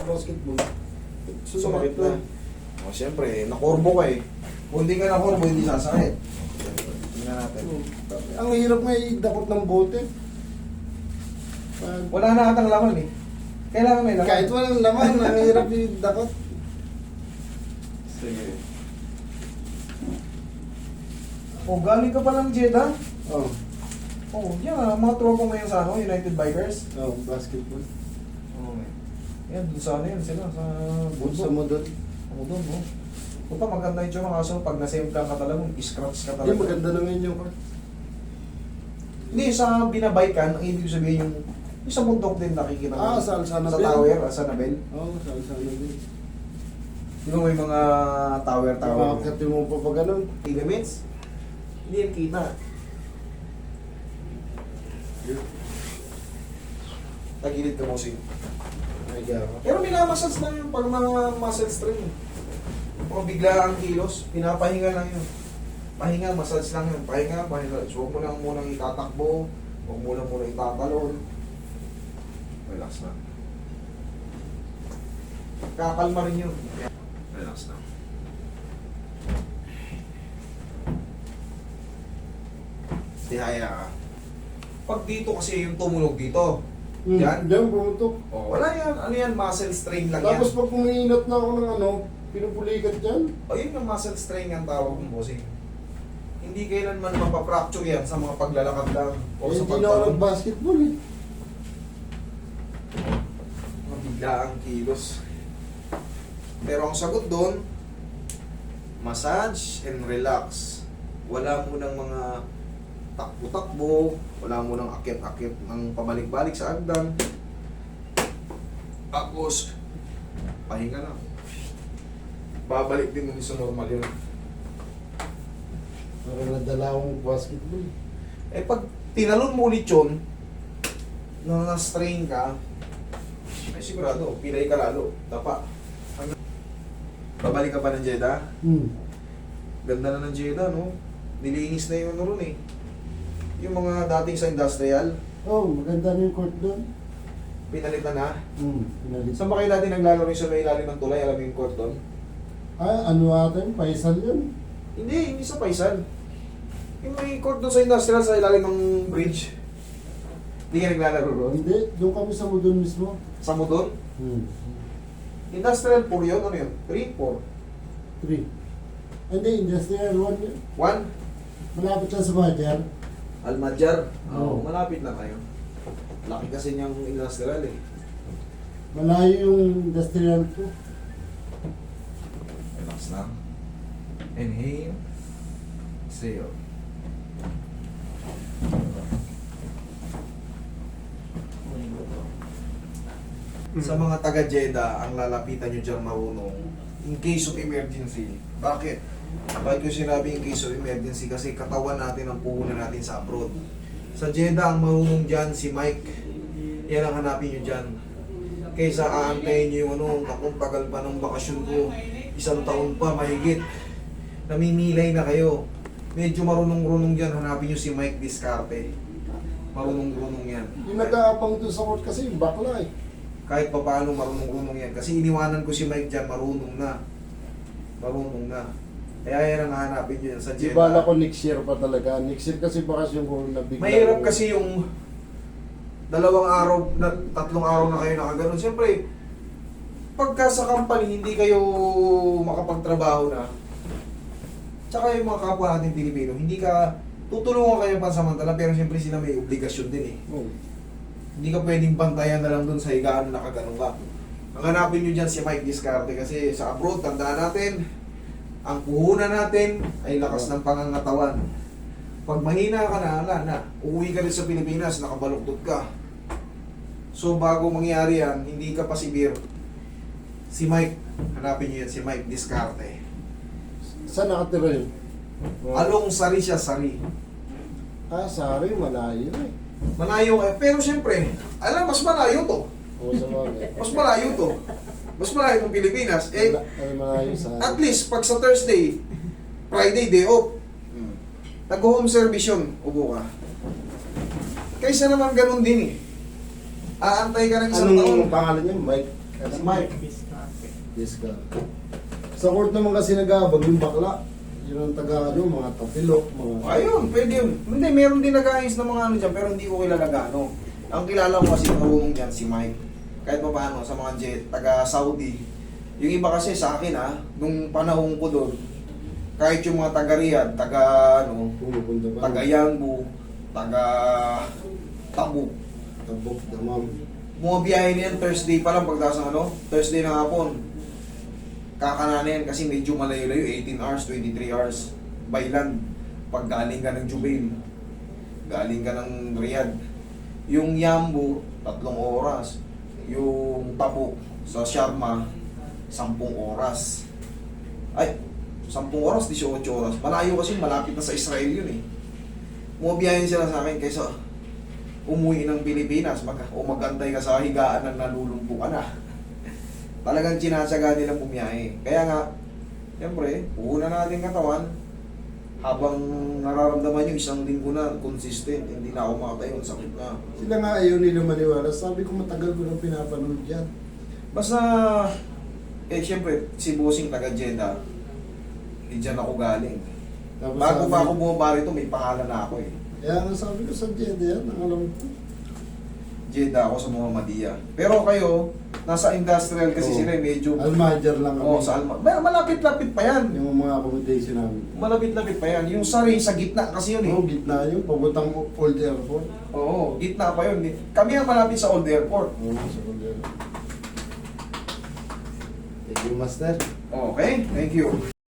basketball. Sumakit na. O, siyempre, nakorbo ka eh. Kung hindi ka nakorbo, hindi sasakit. Tingnan natin. Ang hirap may dakot ng bote. Wala na atang laman eh. Kailangan may laman. Kahit walang laman, ang hirap yung dakot. Sige. Oh, galing ka pa ng Jeddah? Oh, Oh, yan. Mga tropa mo yan sa ano, United Bikers. oh, basketball. Okay. Yan, dun sa ano yan sila, sa Bulsa Bulbo. mo doon. Oo, doon, no? Puta, maganda yung tsura, kaso pag nasemplan ka talaga, scratch ka talaga. Yung maganda na ngayon yung car. Hindi, sa binabike ang ibig sabihin yung sa bundok din nakikita mo. Sa Alsana Sa Bell. tower, sa Nabel. Oo, sana din. Di ba may mga tower? Makakati mo pa pa ganun. Ligaments? Hindi yan kita. Tagilid ka mo siya. Ay, garo. Pero minamassage lang yun pag mga muscle strain. Kung bigla ang kilos, pinapahinga lang yun. Pahinga, massage lang yun. Pahinga, pahinga. So, huwag mo lang munang itatakbo. Huwag mo lang munang itatalon. Relax lang. Kakalma rin yun. Relax lang. Tihaya ka. Pag dito kasi yung tumunog dito. Yan. Diyan, pumutok. Oh, wala yan. Ano yan? Muscle strain lang Tapos yan. pag kuminat na ako ng ano, pinupulikat dyan. O yun yung muscle strain ang tawag ng bossing. Hindi kailanman mapapracture yan sa mga paglalakad lang o sa Hindi na ako pagtalon. nag-basketball eh. Mabigla ang kilos. Pero ang sagot doon, massage and relax. Wala mo ng mga takbo-takbo, wala mo ng akit-akit ng pabalik-balik sa agdan. Tapos, pahinga lang. Babalik din mo sa normal yun. Parang nadala akong basketball. Eh pag tinalon mo ulit yun, na na-strain ka, ay sigurado, pilay ka lalo. Tapa. Babalik ka pa ng Jeddah? Ganda na ng Jeddah, no? Nilinis na yung ano ron eh. Yung mga dating sa industrial, Oh, maganda na yung court doon. pinalitan na. Pinalit. Saan ba kayo dati naglalaro rin sa may ilalim ng tulay? Alam mo yung court doon? Ano natin? Paisal yun. Hindi sa Paisan. Yung may court doon sa industrial sa ilalim ng bridge. Hindi ka naglalaro doon? Hindi, doon kami sa Mudon mismo. Sa mo doon? Industrial 4 yun? Ano yun? 3, 4? 3. Hindi, industrial 1 yun. 1? Malapit lang sa Bajar. Almajar? Oo. Malapit lang kayo. Laki kasi niyang industrial eh. Malayo yung industrial ko. Relax lang. Inhale. Exhale. Sa mga taga Jeddah, ang lalapitan nyo dyan marunong in case of emergency. Bakit? Bakit ko sinabi in case of emergency? Kasi katawan natin ang puhunan natin sa abroad. Sa Jeddah, ang marunong dyan si Mike. Yan ang hanapin nyo dyan. Kaysa aantayin nyo yung ano, nakong tagal pa ng bakasyon ko. 1 taon pa, mahigit. Namimilay na kayo. Medyo marunong-runong dyan, hanapin nyo si Mike Discarte. Marunong-runong yan. Yung nag-aapang doon sa court kasi yung bakla eh. Kahit pa paano marunong-runong yan. Kasi iniwanan ko si Mike dyan, marunong na. Marunong na. Kaya yan ang hanapin nyo yan sa Di Jeddah. bala ko next year pa talaga. Next year kasi bakasyon ko nabigla. Mahirap kasi yung 2 araw, 3 araw na kayo nakaganon. Siyempre, pagka sa company hindi kayo makapagtrabaho na, tsaka yung mga kapwa natin Pilipino, hindi ka, tutulungan kayo pansamantala, pero siyempre sila may obligasyon din eh. Oh. Hindi ka pwedeng bantayan na lang dun sa higaan na nakaganon ka. Ang hanapin nyo dyan si Mike Discarte kasi sa abroad, tandaan natin, ang puhunan natin ay lakas ng pangangatawan. Pag mahina ka na, wala na. Uuwi ka rin sa Pilipinas, nakabaluktot ka. So bago mangyari yan, hindi ka pa severe. Si Mike, hanapin nyo yan, si Mike Discarte. Saan nakatira yun? Along Sari siya, Sari. Sari, malayo eh. Malayo kayo. Pero siyempre, alam, mas malayo to. O sa mga. Mas malayo to. Mas malayo ng Pilipinas. Eh, Malayo sa. at least, pag sa Thursday, Friday, day off. Nag-home service yun, ubo ka. Kaysa naman ganun din eh. Aantay ka rin isang taon. Anong pangalan niya? Mike? Si Mike. Yes ka. Sa court naman kasi nag-aabag yung bakla. Yun ang taga ano, mga tapilok, mga... Ayun, pwede yun. Hindi, meron din nag-ayos ng mga ano dyan, pero hindi ko kilala gaano. Ang kilala ko kasi marunong dyan si Mike. Kahit pa paano, sa mga jet, taga-Saudi. Yung iba kasi sa akin nung panahon ko doon, kahit yung mga taga-Riyadh, Pumupunta ba? taga-Yanbu, taga-Tabuk, Tabok, damam. bumabiyahe niyan Thursday pa lang pagdating ng Thursday ng hapon. Kakananin kasi medyo malayo-layo, 18 hours, 23 hours by land. Pag galing ka ng Jubail, galing ka ng Riyadh. Yung Yambu, 3 oras. Yung Tabuk sa Sharma, 10 oras. Ay, 10 oras, 18 oras. Malayo kasi, malapit na sa Israel yun eh. Bumabiyahin sila sa akin kaysa umuwi ng Pilipinas o magantay ka sa higaan ng nalulumpo ka na. Talagang tsinatsaga nilang bumiyahe. Kaya nga, siyempre, puhunan natin katawan. Habang nararamdaman nyo, 1 linggo na, consistent, hindi na ako makatayo, sakit na. Sila nga ayaw nila maniwala. Sabi ko matagal ko nang pinapanood yan. Basta, siyempre, si Bossing taga Jeddah, dyan ako galing. Tapos Bago sabi- pa ako bumaba rito, may pangalan na ako eh. Kaya nga sabi ko sa Jeddah yan, ang alam ko. Jeddah ako sa Muhammadiyah. Pero kayo, nasa industrial kasi Oo. sila, medyo... Almajar lang kami. Oo, sa malapit-lapit pa yan. Yung mga accommodation namin. Malapit-lapit pa yan. Yung Sari, sa gitna kasi yun eh. Oo, gitna yun. Pabuntang Old Airport. Oo, gitna pa yun. Kami ang malapit sa Old Airport. Oo, sa Old Airport. Thank you, Master. Okay, thank you.